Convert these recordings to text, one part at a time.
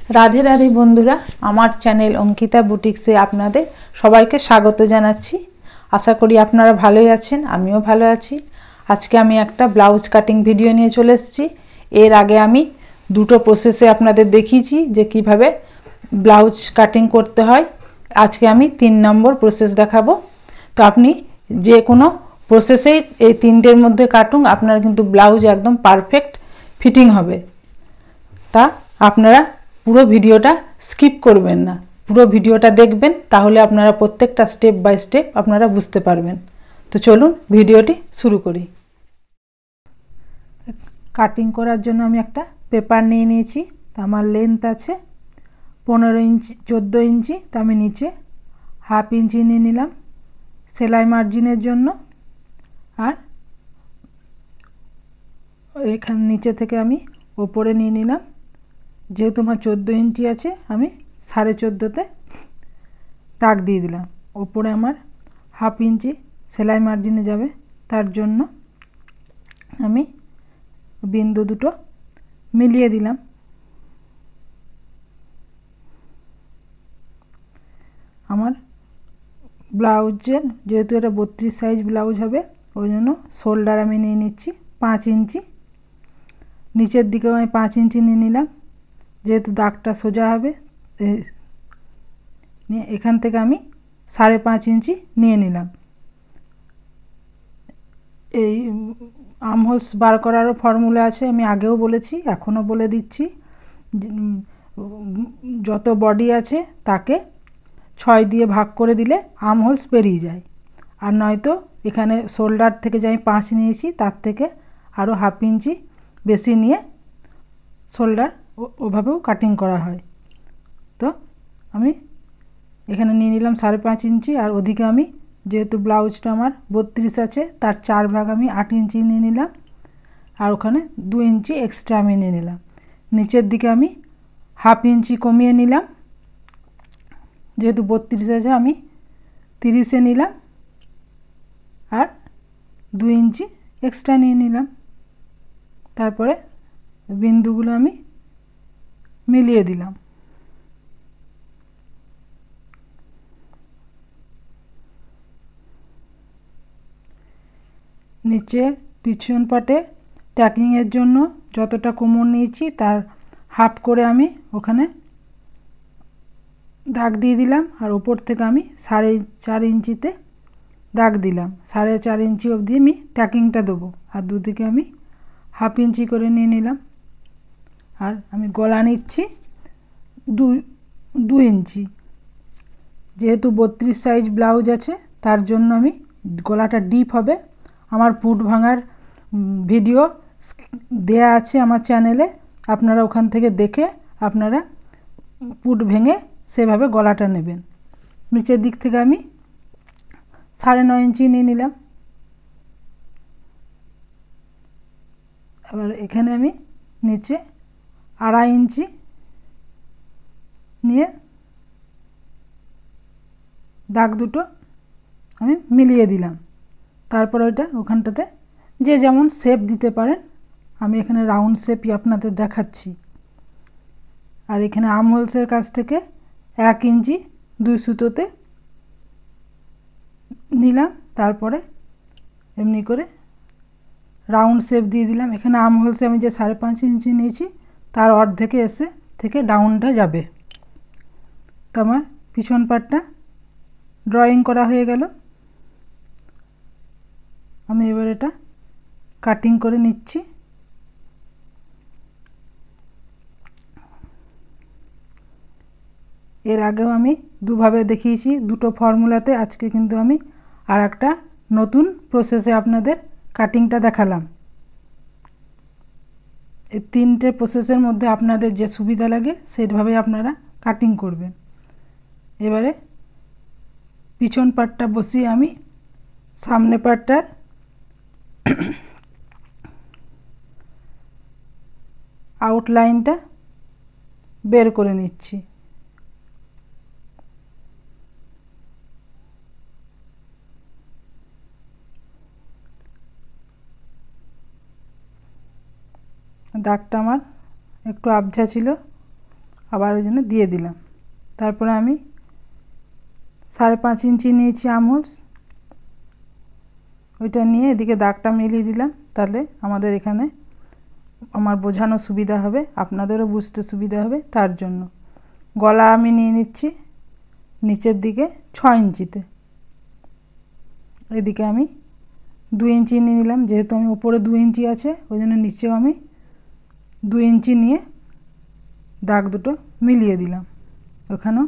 রাধে রাধে বন্ধুরা, আমার চ্যানেল অঙ্কিতা বুটিক্সে আপনাদের সবাইকে স্বাগত জানাচ্ছি। আশা করি আপনারা ভালোই আছেন, আমিও ভালো আছি। আজকে আমি একটা ব্লাউজ কাটিং ভিডিও নিয়ে চলে এসেছি। এর আগে আমি দুটো প্রসেসে আপনাদের দেখিয়েছি যে কিভাবে ব্লাউজ কাটিং করতে হয়। আজকে আমি 3 নম্বর প্রসেস দেখাবো। তো আপনি যে কোনো প্রসেসেই এই তিনটের মধ্যে কাটুন, আপনার কিন্তু ব্লাউজ একদম পারফেক্ট ফিটিং হবে। তা আপনারা পুরো ভিডিওটা স্কিপ করবেন না, পুরো ভিডিওটা দেখবেন, তাহলে আপনারা প্রত্যেকটা স্টেপ বাই স্টেপ আপনারা বুঝতে পারবেন। তো চলুন ভিডিওটি শুরু করি। কাটিং করার জন্য আমি একটা পেপার নিয়ে নিয়েছি। তা আমার লেন্থ আছে 15 ইঞ্চি 14 ইঞ্চি। তা আমি নিচে হাফ ইঞ্চি নিয়ে নিলাম সেলাই মার্জিনের জন্য। আর এখানে নিচে থেকে আমি ওপরে নিয়ে নিলাম, যেহেতু আমার 14 ইঞ্চি আছে আমি 14.5তে দাগ দিয়ে দিলাম। ওপরে আমার হাফ ইঞ্চি সেলাই মার্জিনে যাবে, তার জন্য আমি বিন্দু দুটো মিলিয়ে দিলাম। আমার ব্লাউজের যেহেতু এটা 32 সাইজ ব্লাউজ হবে, ওই জন্য শোল্ডার আমি নিয়ে নিচ্ছি 5 ইঞ্চি। নিচের দিকেও আমি 5 ইঞ্চি নিয়ে নিলাম, যেহেতু দাগটা সোজা হবে। নিয়ে এখান থেকে আমি 5.5 ইঞ্চি নিয়ে নিলাম। এই আর্মহোলস বার করারও ফর্মুলা আছে, আমি আগেও বলেছি, এখনও বলে দিচ্ছি। যত বডি আছে তাকে 6 দিয়ে ভাগ করে দিলে আর্মহোলস বেরিয়ে যায়। আর নয়তো এখানে শোল্ডার থেকে যে আমি 5 নিয়েছি তার থেকে আরও হাফ ইঞ্চি বেশি নিয়ে শোল্ডার ওভাবেও কাটিং করা হয়। তো আমি এখানে নিয়ে নিলাম 5.5 ইঞ্চি। আর ওদিকে আমি যেহেতু ব্লাউজটা আমার 32 আছে, তার 4 ভাগ আমি 8 ইঞ্চি নিয়ে নিলাম। আর ওখানে 2 ইঞ্চি এক্সট্রা আমি নিয়ে নিলাম। নিচের দিকে আমি হাফ ইঞ্চি কমিয়ে নিলাম, যেহেতু 32 আছে আমি 30-এ নিলাম। আর 2 ইঞ্চি এক্সট্রা নিয়ে নিলাম। তারপরে বিন্দুগুলো আমি মিলিয়ে দিলাম। নিচে পিছন পাটে ট্যাকিংয়ের জন্য যতটা কোমর নিয়েছি তার হাফ করে আমি ওখানে দাগ দিয়ে দিলাম। আর ওপর থেকে আমি 4.5 ইঞ্চিতে দাগ দিলাম। 4.5 ইঞ্চি অবধি আমি ট্যাকিংটা দেবো। আর দুদিকে আমি হাফ ইঞ্চি করে নিয়ে নিলাম। আর আমি গলা নিচ্ছি 2 ইঞ্চি। যেহেতু 32 সাইজ ব্লাউজ আছে, তার জন্য আমি গলাটা ডিপ হবে। আমার পুট ভাঙার ভিডিও দেয়া আছে আমার চ্যানেলে, আপনারা ওখান থেকে দেখে আপনারা পুট ভেঙে সেভাবে গলাটা নেবেন। নিচের দিক থেকে আমি 9.5 ইঞ্চি নিয়ে নিলাম। আবার এখানে আমি নিচে 2.5 ইঞ্চি নিয়ে দাগ দুটো আমি মিলিয়ে দিলাম। তারপর ওইটা ওখানটাতে যে যেমন শেপ দিতে পারেন, আমি এখানে রাউন্ড শেপই আপনাদের দেখাচ্ছি। আর এখানে আর্মহোলসের কাছ থেকে 1 ইঞ্চি 2 সুতোতে নিলাম। তারপরে এমনি করে রাউন্ড শেপ দিয়ে দিলাম। এখানে আর্মহোলসে আমি যে 5.5 ইঞ্চি নিয়েছি তার অর্ধেকে এসে থেকে ডাউনটা যাবে। তো আমার পিছন পাটটা ড্রয়িং করা হয়ে গেল। আমি এবার এটা কাটিং করে নিচ্ছি। এর আগেও আমি দুভাবে দেখিয়েছি, দুটো ফর্মুলাতে। আজকে কিন্তু আমি আর একটা নতুন প্রসেসে আপনাদের কাটিংটা দেখালাম। এই 3টে প্রসেসের মধ্যে আপনাদের যে সুবিধা লাগে সেইভাবে আপনারা কাটিং করবেন। এবারে পিছন পাটটা বসিয়ে আমি সামনে পাটটার আউটলাইনটা বের করে নিচ্ছি। দাগটা আমার একটু আবঝা ছিল, আবার ওই জন্য দিয়ে দিলাম। তারপরে আমি 5.5 ইঞ্চি নিয়েছি আর্মহোলস, ওইটা নিয়ে এদিকে দাগটা মিলিয়ে দিলাম। তাহলে আমাদের এখানে আমার বোঝানো সুবিধা হবে, আপনাদেরও বুঝতে সুবিধা হবে, তার জন্য। গলা আমি নিয়ে নিচ্ছি নিচের দিকে 6 ইঞ্চিতে, এদিকে আমি 2 ইঞ্চি নিয়ে নিলাম, যেহেতু আমি উপরে 2 ইঞ্চি আছে ওই জন্য নিচেও আমি 2 ইঞ্চি নিয়ে দাগ দুটো মিলিয়ে দিলাম। ওখানেও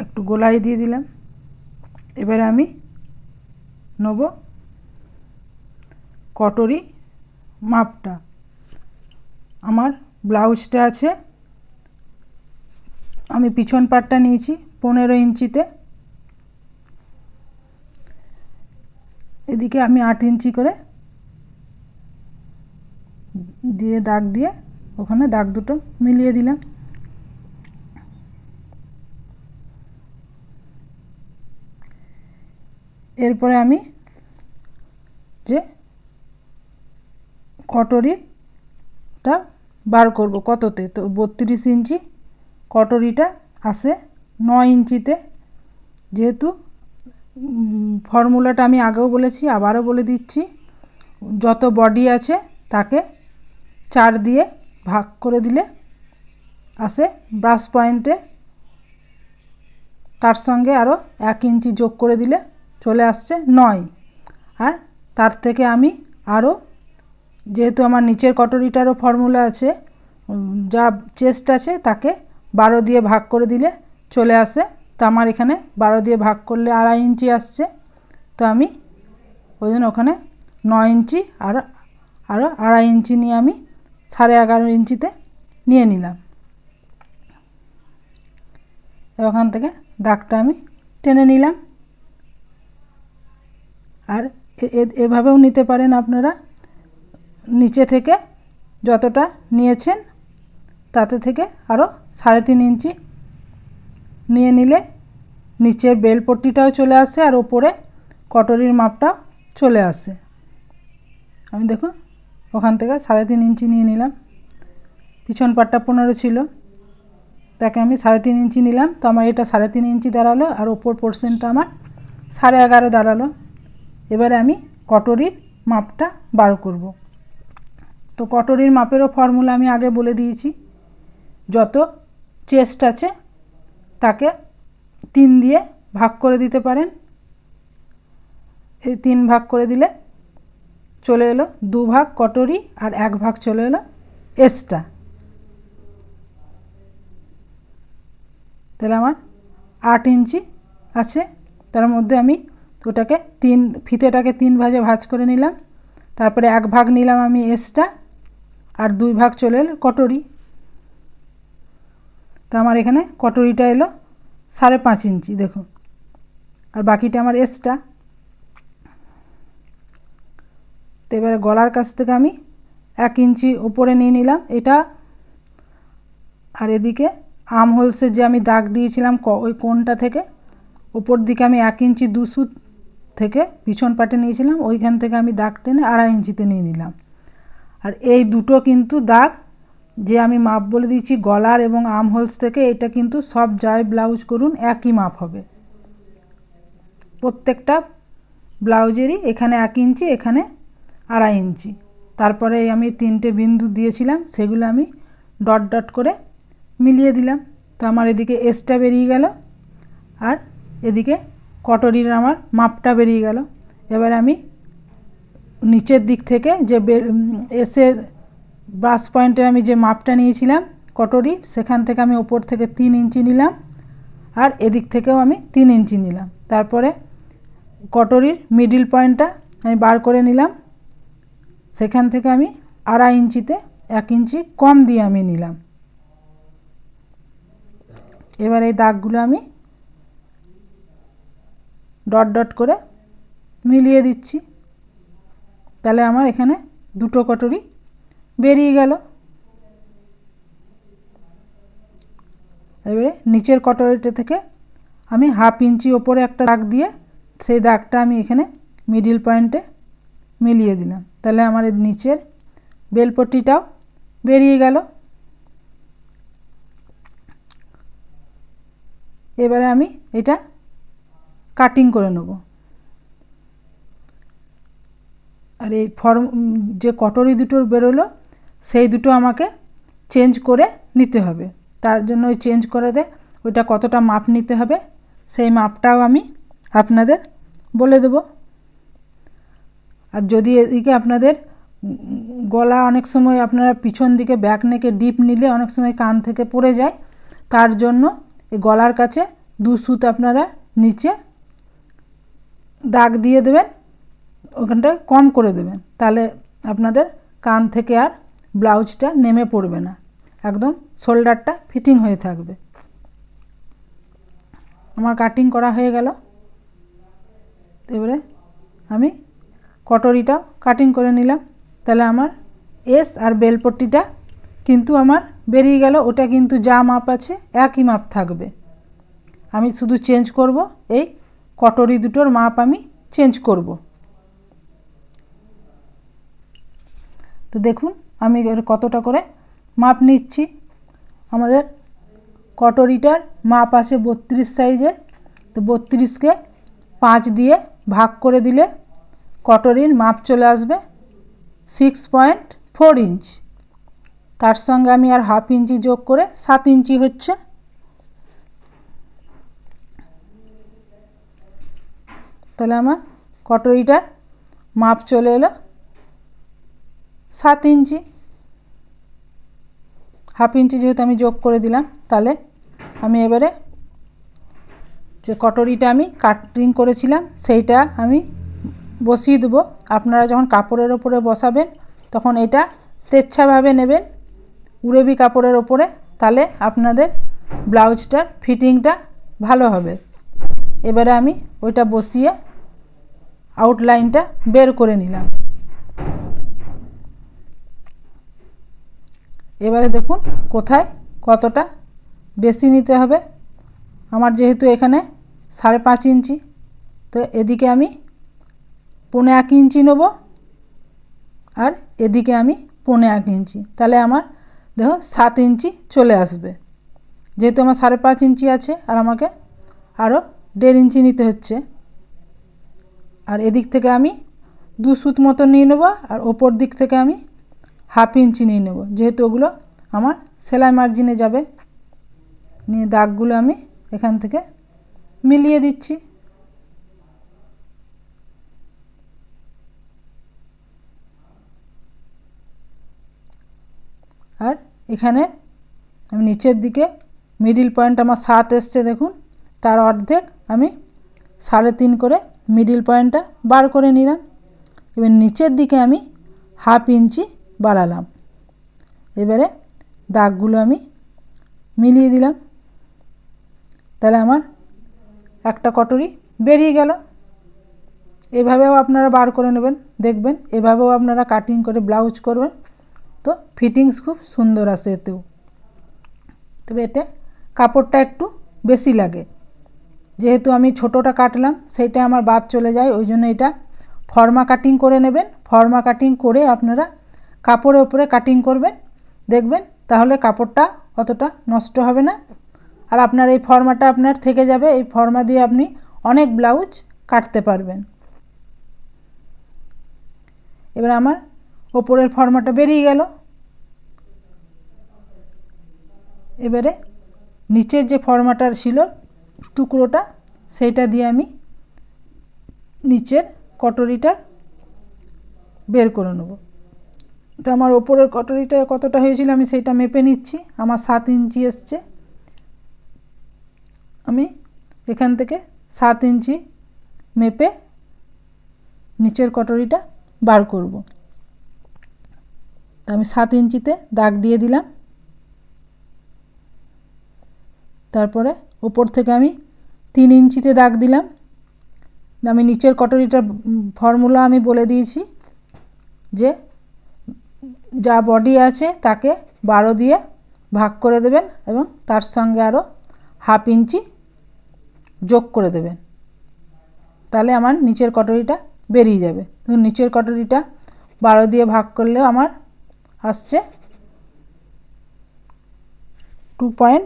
একটু গোলাই দিয়ে দিলাম। এবারে আমি নেব কটরি মাপটা। আমার ব্লাউজটা আছে, আমি পিছন পাটটা নিয়েছি 15 ইঞ্চিতে, এদিকে আমি 8 ইঞ্চি করে দিয়ে দাগ দিয়ে ওখানে দাগ দুটো মিলিয়ে দিলাম। এরপরে আমি যে কটরিটা বার করব কততে, তো 32 ইঞ্চি কটরিটা আসে 9 ইঞ্চিতে। যেহেতু ফর্মুলাটা আমি আগেও বলেছি, আবারও বলে দিচ্ছি, যত বডি আছে তাকে 4 দিয়ে ভাগ করে দিলে আসে ব্রাশ পয়েন্টে, তার সঙ্গে আরও 1 ইঞ্চি যোগ করে দিলে চলে আসছে 9। আর তার থেকে আমি আরও, যেহেতু আমার নিচের কটরিটারও ফর্মুলা আছে, যা চেস্ট আছে তাকে 12 দিয়ে ভাগ করে দিলে চলে আসে। তো আমার এখানে 12 দিয়ে ভাগ করলে 2.5 ইঞ্চি আসছে, তো আমি ওই জন্য ওখানে 9 ইঞ্চি আর আরও 2.5 ইঞ্চি নিয়ে আমি 11.5 ইঞ্চিতে নিয়ে নিলাম। ওখান থেকে দাগটা আমি টেনে নিলাম। আর এভাবেও নিতে পারেন আপনারা, নিচে থেকে যতটা নিয়েছেন তাতে থেকে আরও 3.5 ইঞ্চি নিয়ে নিলে নিচের বেল পট্টিটাও চলে আসে আর ওপরে কটরির মাপটাও চলে আসে। আমি দেখুন ওখান থেকে 3.5 ইঞ্চি নিয়ে নিলাম, পিছন পাটটা 15 ছিল, তাকে আমি 3.5 ইঞ্চি নিলাম, তো আমার এটা 3.5 ইঞ্চি দাঁড়ালো আর ওপর পোর্শনটা আমার 11.5 দাঁড়ালো। এবারে আমি কটরির মাপটা বার করব। তো কটরির মাপেরও ফর্মুলা আমি আগে বলে দিয়েছি, যত চেস্ট আছে তাকে 3 দিয়ে ভাগ করে দিতে পারেন। এই 3 ভাগ করে দিলে চলে এলো 2 ভাগ কটরি আর 1 ভাগ চলে এলো এক্সট্রা। তাহলে আমার 8 ইঞ্চি আছে, তার মধ্যে আমি ওটাকে ফিতেটাকে 3 ভাগে ভাঁজ করে নিলাম। তারপরে 1 ভাগ নিলাম আমি এক্সট্রা আর 2 ভাগ চলে এলো কটরি। তো আমার এখানে কটরিটা এলো 5.5 ইঞ্চি দেখুন, আর বাকিটা আমার এক্সট্রা। তো এবারে গলার কাছ থেকে আমি 1 ইঞ্চি উপরে নিয়ে নিলাম এটা, আর এদিকে আর্ম হোলসে যে আমি দাগ দিয়েছিলাম ওই কোণটা থেকে ওপর দিকে আমি 1 ইঞ্চি 2 সুত থেকে পিছন পাটে নিয়েছিলাম, ওইখান থেকে আমি দাগ টেনে 2.5 ইঞ্চিতে নিয়ে নিলাম। আর এই দুটো কিন্তু দাগ যে আমি মাপ বলে দিয়েছি গলার এবং আর্ম হোলস থেকে, এটা কিন্তু সব যায় ব্লাউজ করুন একই মাপ হবে, প্রত্যেকটা ব্লাউজেরই এখানে 1 ইঞ্চি এখানে 2.5 ইঞ্চি। তারপরে আমি 3টে বিন্দু দিয়েছিলাম সেগুলো আমি ডট ডট করে মিলিয়ে দিলাম। তো আমার এদিকে এসটা বেরিয়ে গেল আর এদিকে কটরির আমার মাপটা বেরিয়ে গেল। এবার আমি নিচের দিক থেকে যে এসের ব্রাশ পয়েন্টের আমি যে মাপটা নিয়েছিলাম কটরির, সেখান থেকে আমি ওপর থেকে 3 ইঞ্চি নিলাম আর এদিক থেকেও আমি 3 ইঞ্চি নিলাম। তারপরে কটরির মিডিল পয়েন্টটা আমি বার করে নিলাম, সেখান থেকে আমি 2.5 ইঞ্চিতে 1 ইঞ্চি কম দিয়ে আমি নিলাম। এবার এই দাগগুলো আমি ডট ডট করে মিলিয়ে দিচ্ছি, তাহলে আমার এখানে 2টো কটরি বেরিয়ে গেল। এবারে নিচের কটরিটা থেকে আমি 1/2 ইঞ্চি ওপরে একটা দাগ দিয়ে সেই দাগটা আমি এখানে মিডিল পয়েন্টে মিলিয়ে দিলাম, তাহলে আমার নিচের বেলপট্টিটাও বেরিয়ে গেল। এবারে আমি এটা কাটিং করে নেব। আর এই যে কটরি দুটোর বেরোলো সেই দুটো আমাকে চেঞ্জ করে নিতে হবে। তার জন্য ওই চেঞ্জ করে ওইটা কতটা মাপ নিতে হবে সেই মাপটাও আমি আপনাদের বলে দেব। আর যদি এদিকে আপনাদের গলা অনেক সময় আপনারা পিছন দিকে ব্যাক নেকে ডিপ নিলে অনেক সময় কান থেকে পড়ে যায়, তার জন্য এই গলার কাছে 2 সুত আপনারা নিচে দাগ দিয়ে দেবেন, ওখানটা কম করে দেবেন, তাহলে আপনাদের কান থেকে আর ব্লাউজটা নেমে পড়বে না, একদম শোল্ডারটা ফিটিং হয়ে থাকবে। আমার কাটিং করা হয়ে গেল। এবারে আমি কটরিটাও কাটিং করে নিলাম। তাহলে আমার এস আর বেলপট্টিটা কিন্তু আমার বেরিয়ে গেল। ওটা কিন্তু যা মাপ আছে একই মাপ থাকবে। আমি শুধু চেঞ্জ করব, এই কটরি দুটোর মাপ আমি চেঞ্জ করব। তো দেখুন আমি কতটা করে মাপ নিচ্ছি। আমাদের কটরিটার মাপ আছে 32 সাইজের। তো 32কে 5 দিয়ে ভাগ করে দিলে কটরির মাপ চলে আসবে 6.4 ইঞ্চ। তার সঙ্গে আমি আর হাফ ইঞ্চি যোগ করে 7 ইঞ্চি হচ্ছে। তাহলে আমার কটরিটার মাপ চলে এলো 7 ইঞ্চি। হাফ ইঞ্চি যেহেতু আমি যোগ করে দিলাম, তাহলে আমি এবারে যে কটরিটা আমি কাটিং করেছিলাম সেইটা আমি বসিয়ে দেবো। আপনারা যখন কাপড়ের ওপরে বসাবেন তখন এটা তেচ্ছাভাবে নেবেন উড়েবি কাপড়ের ওপরে, তাহলে আপনাদের ব্লাউজটার ফিটিংটা ভালো হবে। এবারে আমি ওইটা বসিয়ে আউটলাইনটা বের করে নিলাম। এবারে দেখুন কোথায় কতটা বেশি নিতে হবে। আমার যেহেতু এখানে 5.5 ইঞ্চি, তো এদিকে আমি 1.25 ইঞ্চি নেব আর এদিকে আমি 1.25 ইঞ্চি, তাহলে আমার দেখো 7 ইঞ্চি চলে আসবে। যেহেতু আমার 5.5 ইঞ্চি আছে আর আমাকে আরও 1.5 ইঞ্চি নিতে হচ্ছে। আর এদিক থেকে আমি 2 সুত মতো নিয়ে নেব আর ওপর দিক থেকে আমি হাফ ইঞ্চি নিয়ে নেব, যেহেতু ওগুলো আমার সেলাই মার্জিনে যাবে। নিয়ে দাগগুলো আমি এখান থেকে মিলিয়ে দিচ্ছি। আর এখানে আমি নিচের দিকে মিডিল পয়েন্ট আমার 7 এসছে, দেখুন তার অর্ধেক আমি 3.5 করে মিডিল পয়েন্টটা বার করে নিলাম। এবার নিচের দিকে আমি হাফ ইঞ্চি বাড়ালাম। এবারে দাগগুলো আমি মিলিয়ে দিলাম। তাহলে আমার একটা কটরি বেরিয়ে গেল। এভাবেও আপনারা বার করে নেবেন, দেখবেন এভাবেও আপনারা কাটিং করে ব্লাউজ করবেন, তো ফিটিংস খুব সুন্দর আসে এতেও। তবে এতে কাপড়টা একটু বেশি লাগে, যেহেতু আমি ছোটোটা কাটলাম সেইটা আমার বাদ চলে যায়, ওই জন্য এটা ফর্মা কাটিং করে নেবেন। ফর্মা কাটিং করে আপনারা কাপড়ের উপরে কাটিং করবেন, দেখবেন তাহলে কাপড়টা অতটা নষ্ট হবে না। আর আপনার এই ফর্মাটা আপনার থেকে যাবে, এই ফর্মা দিয়ে আপনি অনেক ব্লাউজ কাটতে পারবেন। এবার আমার ওপরের ফর্মাটা বেরিয়ে গেল। এবারে নিচের যে ফর্মাটার ছিল টুকরোটা সেইটা দিয়ে আমি নিচের কটরিটা বের করে নেব। তো আমার ওপরের কটরিটা কতটা হয়েছিল আমি সেইটা মেপে নিচ্ছি। আমার 7 ইঞ্চি এসছে। আমি এখান থেকে 7 ইঞ্চি মেপে নিচের কটরিটা বার করব। তো আমি 7 ইঞ্চিতে দাগ দিয়ে দিলাম। তারপরে ওপর থেকে আমি 3 ইঞ্চিতে দাগ দিলাম। আমি নিচের কটরিটার ফর্মুলা আমি বলে দিয়েছি যে যা বডি আছে তাকে 12 দিয়ে ভাগ করে দেবেন এবং তার সঙ্গে আরও হাফ ইঞ্চি যোগ করে দেবেন, তাহলে আমার নিচের কটরিটা বেরিয়ে যাবে। তো নিচের কটরিটা 12 দিয়ে ভাগ করলে আমার আসছে 2.5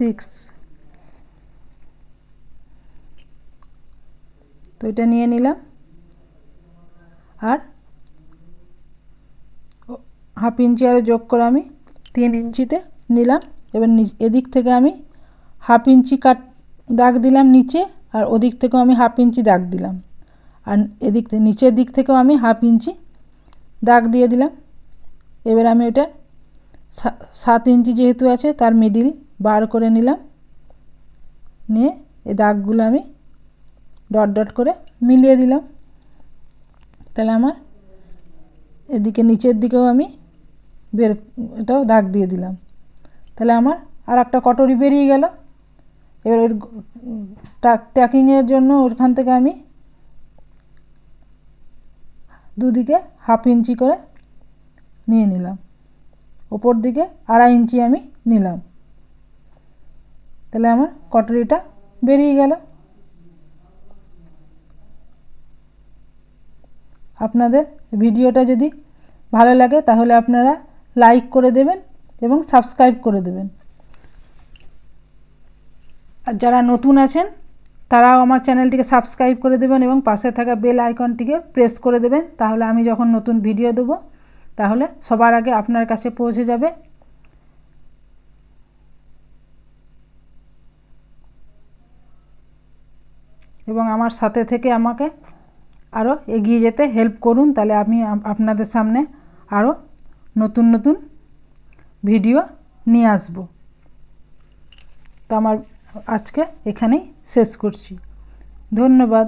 6। তো এটা নিয়ে নিলাম আর হাফ ইঞ্চি আরও যোগ করে আমি 3 ইঞ্চিতে নিলাম। এবার এদিক থেকে আমি হাফ ইঞ্চি দাগ দিলাম নিচে, আর ওদিক থেকেও আমি হাফ ইঞ্চি দাগ দিলাম, আর এদিক নিচের দিক থেকেও আমি হাফ ইঞ্চি দাগ দিয়ে দিলাম। এবার আমি এটা 7 ইঞ্চি যেহেতু আছে তার মিডিল বার করে নিলাম, নিয়ে এই দাগগুলো আমি ডট ডট করে মিলিয়ে দিলাম। তাহলে আমার এদিকে নিচের দিকেও আমি এটাও দাগ দিয়ে দিলাম। তাহলে আমার আর একটা কটরি বেরিয়ে গেল। এবার এর ট্যাকিংয়ের জন্য ওখান থেকে আমি দুদিকে হাফ ইঞ্চি করে নিয়ে নিলাম, ওপর দিকে 2.5 ইঞ্চি আমি নিলাম। তাহলে আমার কটরিটা বেরিয়ে গেল। আপনাদের ভিডিওটা যদি ভালো লাগে তাহলে আপনারা লাইক করে দেবেন এবং সাবস্ক্রাইব করে দেবেন। আর যারা নতুন আছেন তারাও আমার চ্যানেলটিকে সাবস্ক্রাইব করে দেবেন এবং পাশে থাকা বেল আইকনটিকে প্রেস করে দেবেন। তাহলে আমি যখন নতুন ভিডিও দেব তাহলে সবার আগে আপনার কাছে পৌঁছে যাবে। এবং আমার সাথে থেকে আমাকে আরও এগিয়ে যেতে হেল্প করুন, তাহলে আমি আপনাদের সামনে আরও নতুন নতুন ভিডিও নিয়ে আসব। তো আমার আজকে এখানেই শেষ করছি। ধন্যবাদ।